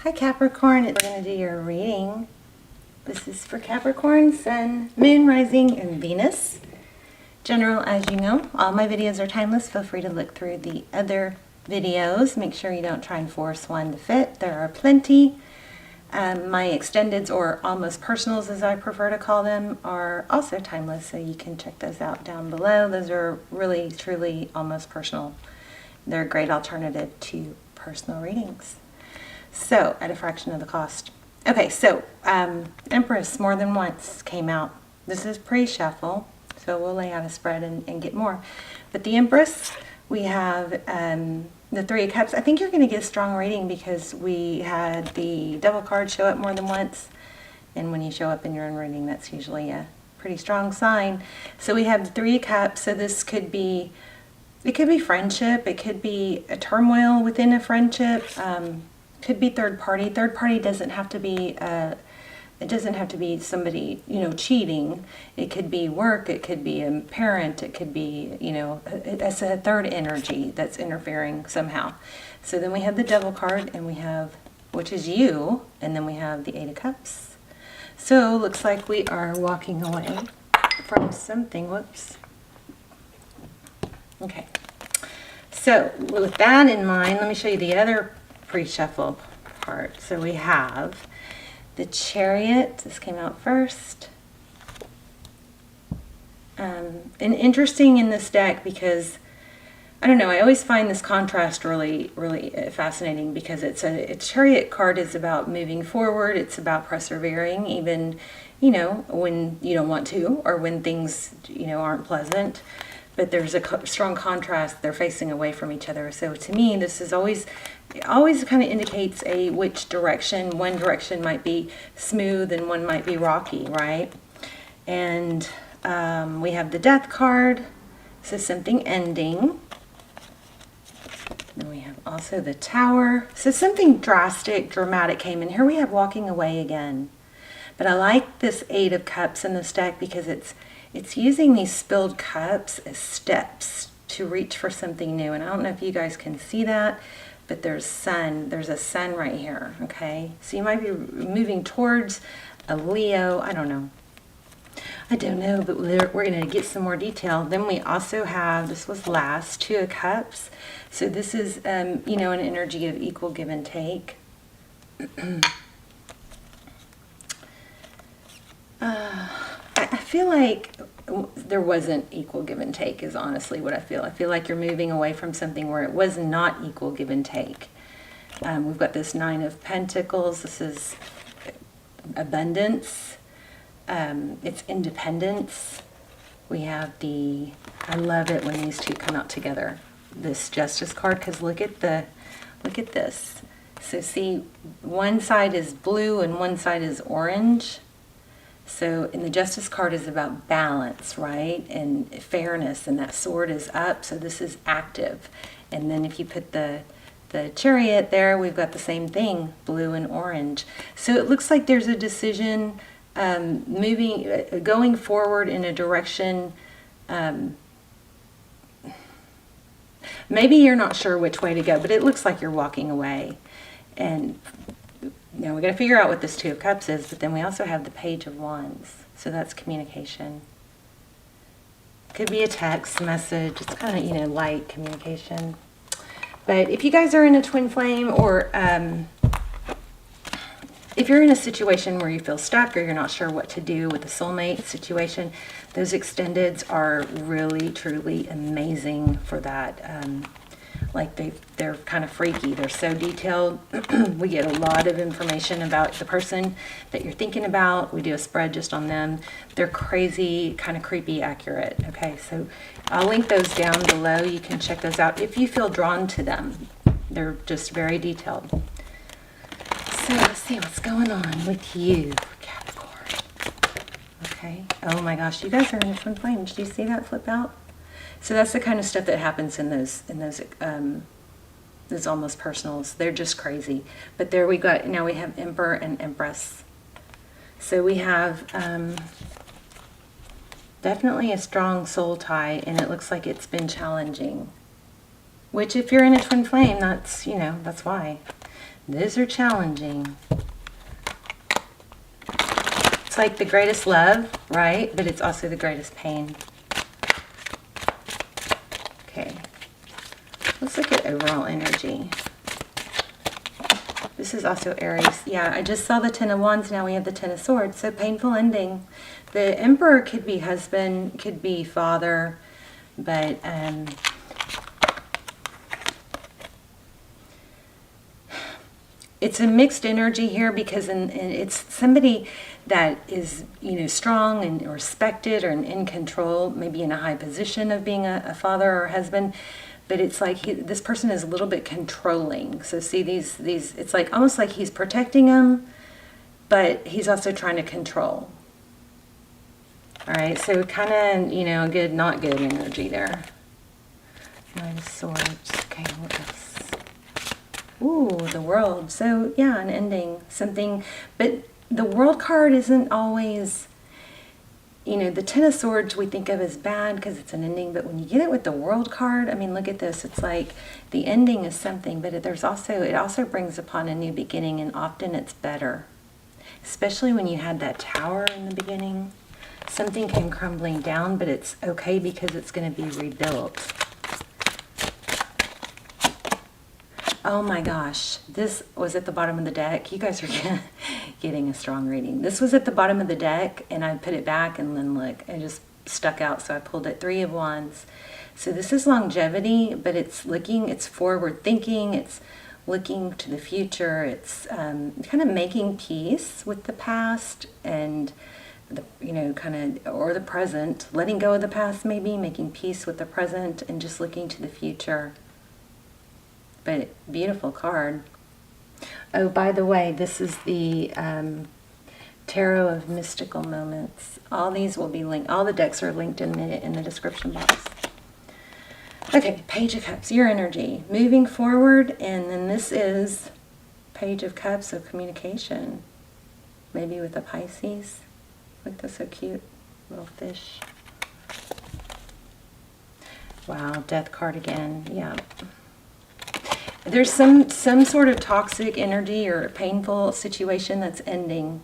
Hi Capricorn, we're going to do your reading. This is for Capricorn, Sun, Moon, Rising, and Venus. General, as you know, all my videos are timeless. Feel free to look through the other videos. Make sure you don't try and force one to fit. There are plenty. My extendeds, or almost personals as I prefer to call them, are also timeless, so you can check those out down below. Those are really, truly almost personal. They're a great alternative to personal readings. So, at a fraction of the cost. Okay, so Empress more than once came out. This is pre-shuffle, so we'll lay out a spread and get more. But the Empress, we have the Three of Cups. I think you're going to get a strong reading because we had the Devil card show up more than once. And when you show up in your own reading, that's usually a pretty strong sign. So we have the Three of Cups, so this could be, it could be friendship, it could be a turmoil within a friendship, could be third party. Third party doesn't have to be it doesn't have to be somebody, cheating. It could be work, it could be a parent, it could be, it's a third energy that's interfering somehow. So then we have the Devil card, and we have, which is you, and then we have the Eight of Cups. So looks like we are walking away from something. Whoops. Okay. So with that in mind, let me show you the other pre-shuffle part. So we have the Chariot. This came out first. And interesting in this deck because, I don't know, I always find this contrast really, really fascinating because a Chariot card is about moving forward. It's about persevering even, when you don't want to, or when things, aren't pleasant. But there's a strong contrast. They're facing away from each other. So to me, this is always kind of indicates which direction. One direction might be smooth and one might be rocky, right? And we have the Death card. So something ending. Then we have also the Tower. So something drastic, dramatic came in. Here we have walking away again. But I like this Eight of Cups in this deck because it's using these spilled cups as steps to reach for something new. And I don't know if you guys can see that, but there's a sun right here, okay? So you might be moving towards a Leo. I don't know, but we're going to get some more detail. Then we also have, this was last, Two of Cups. So this is, an energy of equal give and take. I feel like there wasn't equal give and take is honestly what I feel. I feel like you're moving away from something where it was not equal give and take. We've got this Nine of Pentacles. This is abundance. It's independence. We have I love it when these two come out together. This Justice card, because look at this. So see, one side is blue and one side is orange. So, and the Justice card is about balance, right? And fairness, and that sword is up, so this is active. And then if you put the Chariot there, we've got the same thing, blue and orange. So it looks like there's a decision going forward in a direction. Maybe you're not sure which way to go, but it looks like you're walking away. And now we got to figure out what this Two of Cups is, but then we also have the Page of Wands. So that's communication. Could be a text message. It's kind of, light communication. But if you guys are in a twin flame, or if you're in a situation where you feel stuck or you're not sure what to do with the soulmate situation, those extendeds are really, truly amazing for that. They're kind of freaky. They're so detailed. We get a lot of information about the person that you're thinking about. We do a spread just on them. They're crazy, kind of creepy accurate. Okay, so I'll link those down below. You can check those out if you feel drawn to them. They're just very detailed. So let's see what's going on with you, Capricorn. Okay. Oh my gosh, you guys are in twin flames. Do you see that flip out? So that's the kind of stuff that happens in those almost personals. They're just crazy. But there we go. Now we have Emperor and Empress. So we have definitely a strong soul tie, and it looks like it's been challenging. Which, if you're in a twin flame, that's why. Those are challenging. It's like the greatest love, right? But it's also the greatest pain. Okay. Let's look at overall energy. This is also Aries. Yeah, I just saw the Ten of Wands. Now we have the Ten of Swords. So painful ending. The Emperor could be husband, could be father, but it's a mixed energy here because it's somebody that is, you know, strong and respected or in control, maybe in a high position of being a father or husband. But it's like this person is a little bit controlling. So see these, it's like almost like he's protecting them, but he's also trying to control. All right, so kind of, you know, good, not good energy there. Nine of Swords. Okay, what else? Ooh, the World. So yeah, an ending, something. But the World card isn't always, you know, the Ten of Swords we think of as bad because it's an ending, but when you get it with the World card, I mean, look at this. It's like the ending is something, but it also brings upon a new beginning, and often it's better. Especially when you had that Tower in the beginning. Something came crumbling down, but it's okay because it's going to be rebuilt. Oh my gosh, this was at the bottom of the deck. You guys are getting a strong reading. This was at the bottom of the deck, and I put it back, and then look, it just stuck out, so I pulled it. Three of Wands. So this is longevity, but it's forward thinking, it's looking to the future, it's kind of making peace with the past and the, you know, kind of, or the present, letting go of the past maybe, making peace with the present, and just looking to the future. But beautiful card. Oh, by the way, this is the Tarot of Mystical Moments. All these will be linked. All the decks are linked in the description box. Okay, Page of Cups, your energy. Moving forward, and then this is Page of Cups of communication. Maybe with a Pisces. Look, that's so cute. Little fish. Wow, Death card again. Yeah. There's some sort of toxic energy or painful situation that's ending.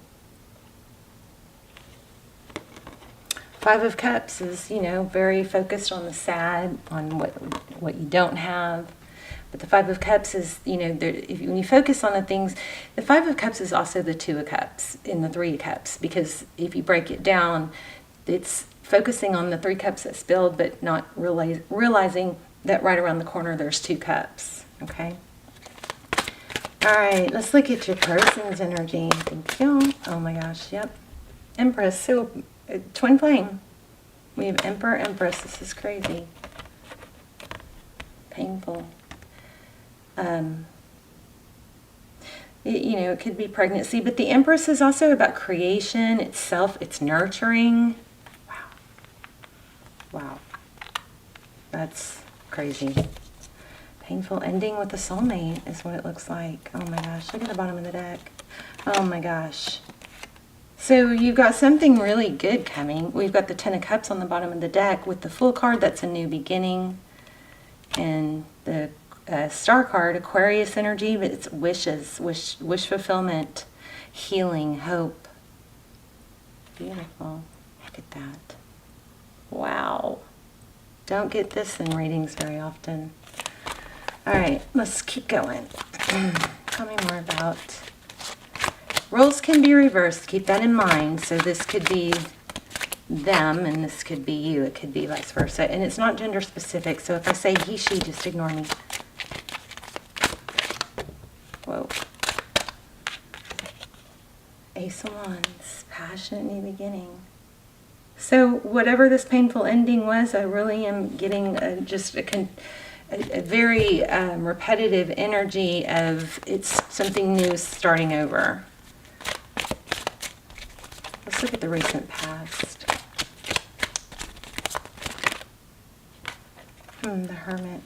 Five of Cups is, you know, very focused on the sad, on what you don't have. But the Five of Cups is, you know, when you focus on the things, the Five of Cups is also the Two of Cups in the Three of Cups, because if you break it down, it's focusing on the Three Cups that spilled, but not realizing that right around the corner there's two cups. Okay. All right, let's look at your person's energy. Thank you. Oh my gosh, yep. Empress, so twin flame. We have Emperor, Empress. This is crazy. Painful. You know, it could be pregnancy, but the Empress is also about creation, itself, it's nurturing. Wow. Wow. That's crazy. Painful ending with a soulmate is what it looks like. Oh my gosh, look at the bottom of the deck. Oh my gosh. So you've got something really good coming. We've got the Ten of Cups on the bottom of the deck with the Fool card, that's a new beginning. And the Star card, Aquarius energy, but it's wishes, wish fulfillment, healing, hope. Beautiful. Look at that. Wow. Don't get this in readings very often. All right, let's keep going. Tell me more about... Roles can be reversed. Keep that in mind. So this could be them, and this could be you. It could be vice versa. And it's not gender specific, so if I say he, she, just ignore me. Whoa. Ace of Wands, passionate new beginning. So whatever this painful ending was, I really am getting just a very repetitive energy of it's something new starting over. Let's look at the recent past. The Hermit.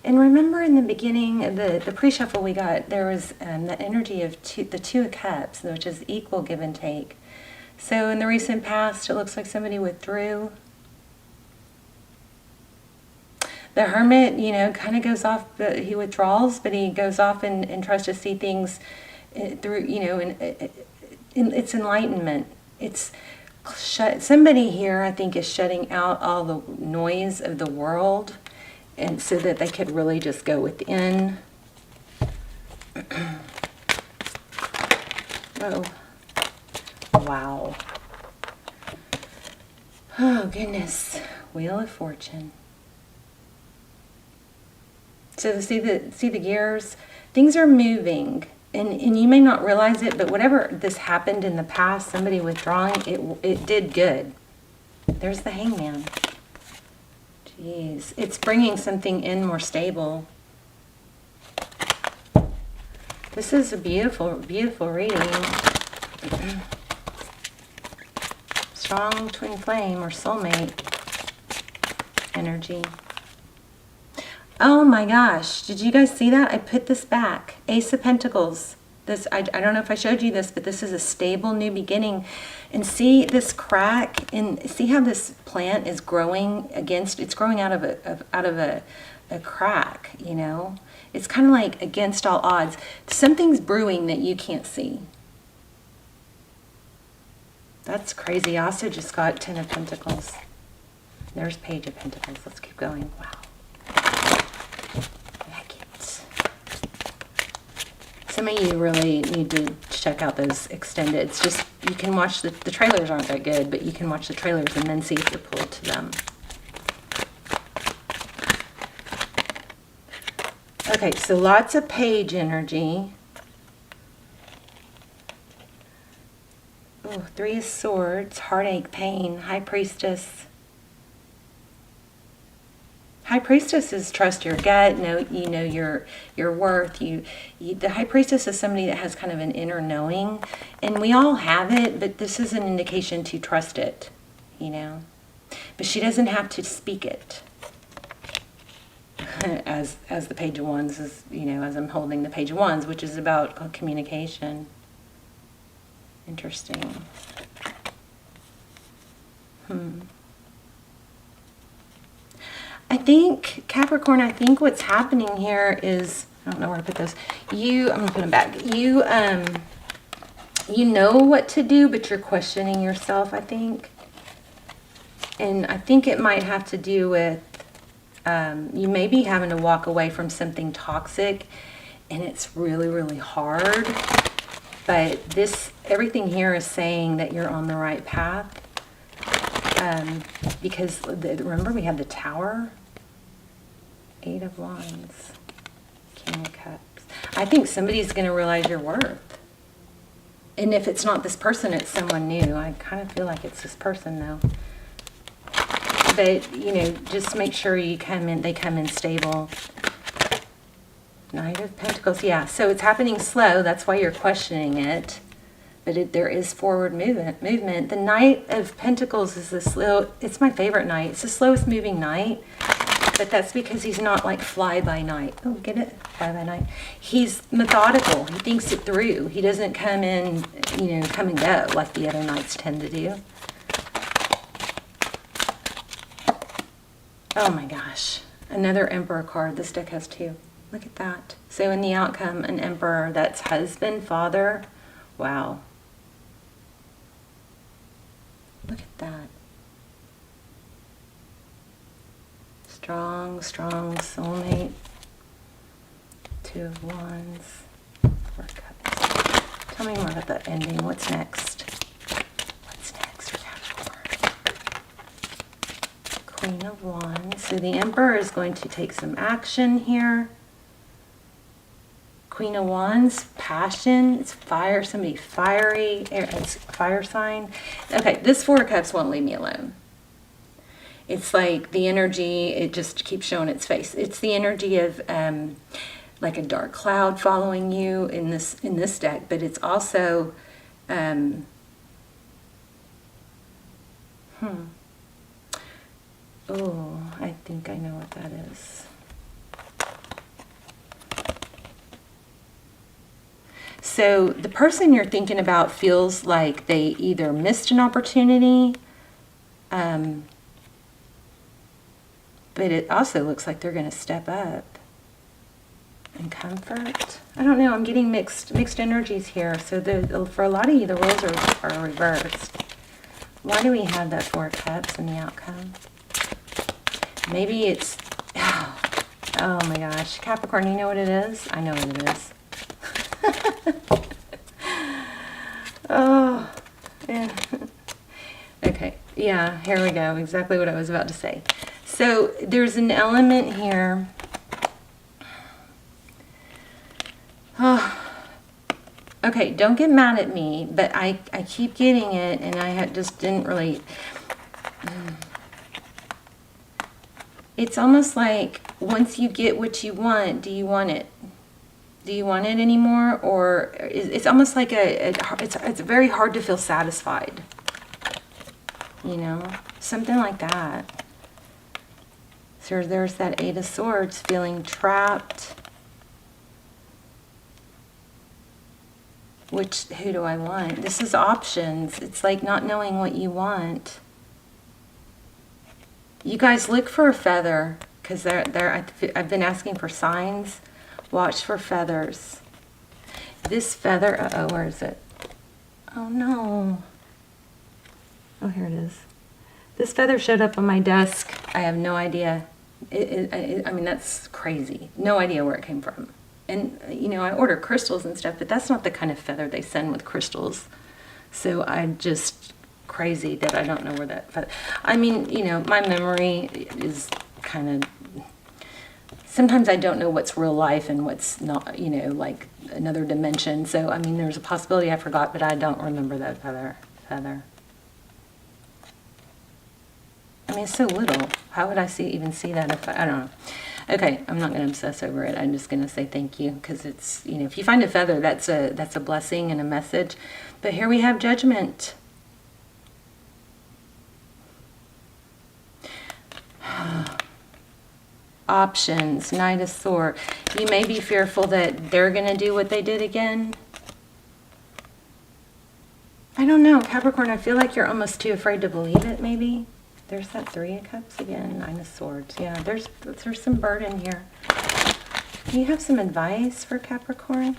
And remember in the beginning, the pre-shuffle we got, there was the energy of the Two of Cups, which is equal give and take. So in the recent past, it looks like somebody withdrew. The Hermit, you know, kind of goes off, he withdraws, but he goes off and tries to see things through, you know, it's enlightenment. It's somebody here, I think, is shutting out all the noise of the world, and so that they could really just go within. Oh, wow. Oh, goodness. Wheel of Fortune. So see the gears? Things are moving. And you may not realize it, but whatever this happened in the past, somebody withdrawing, it did good. There's the Hangman. Jeez. It's bringing something in more stable. This is a beautiful, beautiful reading. Strong twin flame or soulmate energy. Oh my gosh, did you guys see that? I put this back. Ace of Pentacles. This, I don't know if I showed you this, but this is a stable new beginning. And see this crack, and see how this plant is growing it's growing out of a crack, you know? It's kind of like against all odds. Something's brewing that you can't see. That's crazy. I also just got 10 of Pentacles. There's Page of Pentacles. Let's keep going. Wow. Some of you really need to check out those extended. It's just, you can watch the trailers aren't that good, but you can watch the trailers and then see if you're pulled to them. Okay, so lots of Page energy. Oh, 3 of Swords, heartache, pain, High Priestess. High Priestess is trust your gut, you know your worth. The High Priestess is somebody that has kind of an inner knowing, and we all have it, but this is an indication to trust it, you know. But she doesn't have to speak it. As the Page of Wands is, you know, as I'm holding the Page of Wands, which is about communication. Interesting. I think, Capricorn, I think what's happening here is, I don't know where to put this. I'm going to put them back. You know what to do, but you're questioning yourself, I think. And I think it might have to do with, you may be having to walk away from something toxic, and it's really, really hard. But everything here is saying that you're on the right path. Because remember we had the Tower, 8 of Wands, King of Cups. I think somebody's going to realize your worth. And if it's not this person, it's someone new. I kind of feel like it's this person though. But, you know, just make sure they come in stable. Knight of Pentacles, yeah. So it's happening slow. That's why you're questioning it. But there is forward movement. The Knight of Pentacles is it's my favorite knight. It's the slowest moving knight. But that's because he's not like fly by night. Oh, get it? Fly by night. He's methodical. He thinks it through. He doesn't come in, you know, come and go like the other knights tend to do. Oh my gosh. Another Emperor card. This deck has 2. Look at that. So in the outcome, an Emperor, that's husband, father. Wow. Look at that. Strong, strong soulmate. 2 of Wands. 4 Cups. Tell me more about that ending. What's next? What's next for Capricorn? Queen of Wands. So the Emperor is going to take some action here. Queen of Wands, passion, it's fire, somebody fiery, it's fire sign. Okay, this 4 of Cups won't leave me alone. It's like the energy, it just keeps showing its face. It's the energy of like a dark cloud following you in this deck, but it's also oh, I think I know what that is. So the person you're thinking about feels like they either missed an opportunity, but it also looks like they're going to step up and comfort. I don't know. I'm getting mixed energies here. So for a lot of you, the roles are reversed. Why do we have that Four of Cups in the outcome? Maybe it's... Oh my gosh. Capricorn, you know what it is? I know what it is. Oh, yeah. Okay. Yeah, here we go. Exactly what I was about to say. So there's an element here. Oh. Okay, don't get mad at me, but I keep getting it, and I just didn't really... It's almost like once you get what you want, do you want it? Do you want it anymore? Or it's almost like it's very hard to feel satisfied. You know, something like that. So there's that Eight of Swords, feeling trapped. Who do I want? This is options. It's like not knowing what you want. You guys look for a feather, because I've been asking for signs. Watch for feathers. This feather, uh-oh, where is it? Oh no. Oh, here it is. This feather showed up on my desk. I have no idea. I mean, that's crazy. No idea where it came from. And, you know, I order crystals and stuff, but that's not the kind of feather they send with crystals. So I'm just crazy that I don't know where that feather... I mean, you know, my memory is kind of... Sometimes I don't know what's real life and what's not, you know, like another dimension. So, I mean, there's a possibility I forgot, but I don't remember that feather. I mean, it's so little. How would I even see that if I don't know. Okay, I'm not going to obsess over it. I'm just going to say thank you, because it's, you know, if you find a feather, that's a blessing and a message. But here we have Judgment. Options, Knight of Swords. You may be fearful that they're going to do what they did again. I don't know, Capricorn, I feel like you're almost too afraid to believe it, maybe. There's that Three of Cups again, Nine of Swords. Yeah, there's some burden here. Do you have some advice for Capricorn?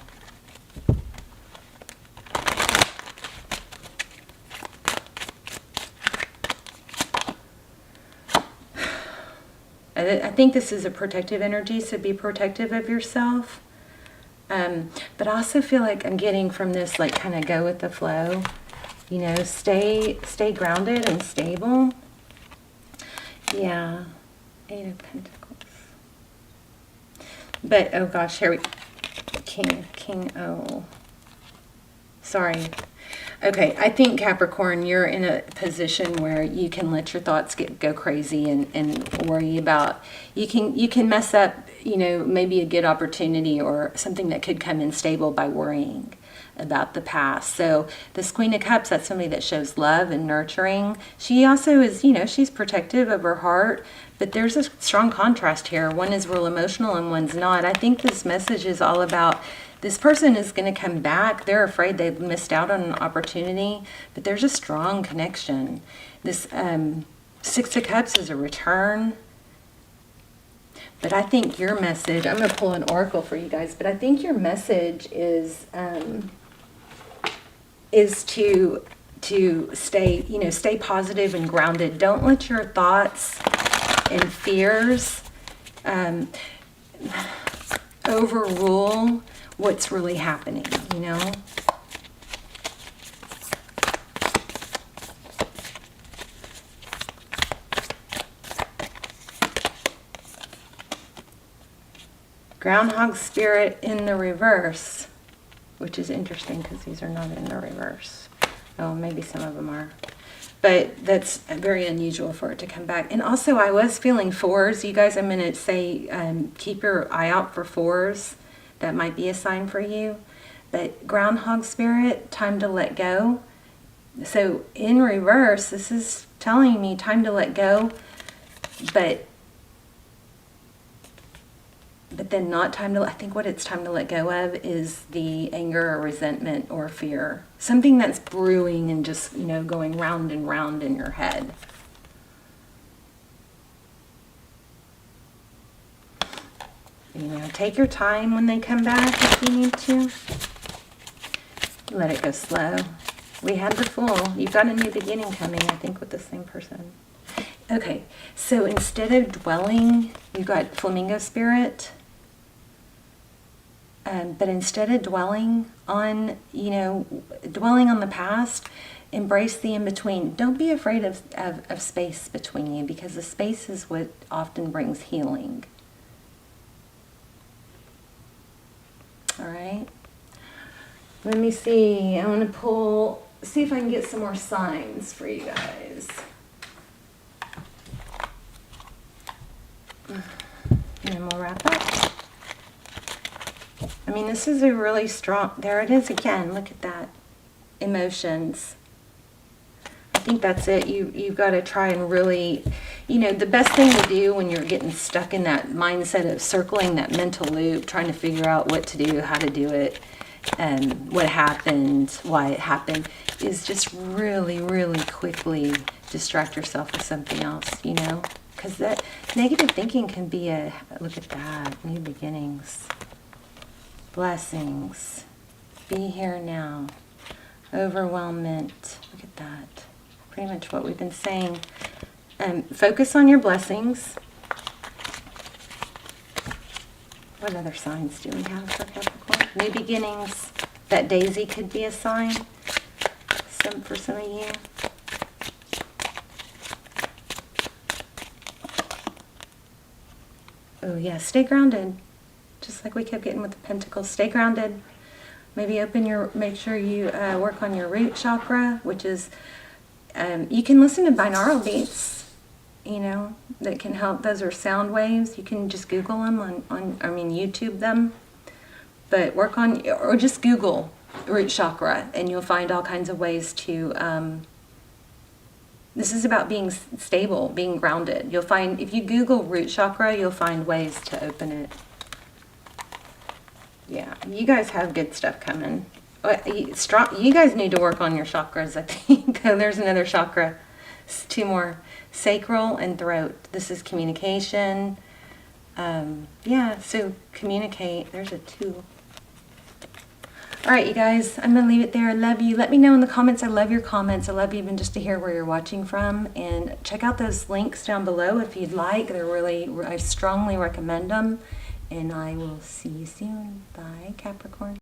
I think this is a protective energy, so be protective of yourself. But I also feel like I'm getting from this, like, kind of go with the flow. You know, stay grounded and stable. Yeah, Eight of Pentacles. But, oh gosh, here we... King, oh. Sorry. Okay, I think, Capricorn, you're in a position where you can let your thoughts go crazy and worry about... You can mess up, you know, maybe a good opportunity or something that could come in stable by worrying about the past. So this Queen of Cups, that's somebody that shows love and nurturing. She also is, you know, she's protective of her heart, but there's a strong contrast here. One is real emotional and one's not. I think this message is all about this person is going to come back. They're afraid they've missed out on an opportunity, but there's a strong connection. This Six of Cups is a return. But I think your message, I'm going to pull an oracle for you guys, but I think your message is to stay, you know, stay positive and grounded. Don't let your thoughts and fears overrule what's really happening, you know? Groundhog Spirit in the reverse, which is interesting because these are not in the reverse. Oh, maybe some of them are. But that's very unusual for it to come back. And also, I was feeling fours. You guys, I'm going to say keep your eye out for fours. That might be a sign for you. But Groundhog Spirit, time to let go. So in reverse, this is telling me time to let go, but then not time to, I think what it's time to let go of is the anger or resentment or fear. Something that's brewing and just, you know, going round and round in your head. You know, take your time when they come back if you need to. Let it go slow. We had the Fool. You've got a new beginning coming, I think, with the same person. Okay, so instead of dwelling, we've got Flamingo Spirit. But instead of dwelling on, dwelling on the past, embrace the in-between. Don't be afraid of space between you, because the space is what often brings healing. All right. Let me see. I want to see if I can get some more signs for you guys. And then we'll wrap up. I mean, this is a really strong, there it is again, look at that. Emotions. I think that's it. You've got to try and really, the best thing to do when you're getting stuck in that mindset of circling that mental loop, trying to figure out what to do, how to do it, what happened, why it happened, is just really, really quickly distract yourself with something else, because that negative thinking can be look at that, new beginnings, blessings, be here now, overwhelmment, look at that, pretty much what we've been saying. Focus on your blessings. What other signs do we have for Capricorn? New beginnings. That daisy could be a sign for some of you. Oh yeah, stay grounded. Just like we kept getting with the pentacles. Stay grounded. Maybe make sure you work on your root chakra, which is, you can listen to binaural beats, that can help. Those are sound waves. You can just Google them YouTube them. But work on, or just Google root chakra, and you'll find all kinds of ways to, this is about being stable, being grounded. You'll find, if you Google root chakra, you'll find ways to open it. Yeah, you guys have good stuff coming. You guys need to work on your chakras, I think. There's another chakra. Two more. Sacral and throat. This is communication. Yeah, so communicate. There's a 2. All right, you guys, I'm going to leave it there. I love you. Let me know in the comments. I love your comments. I love even just to hear where you're watching from. And check out those links down below if you'd like. I strongly recommend them. And I will see you soon. Bye, Capricorn.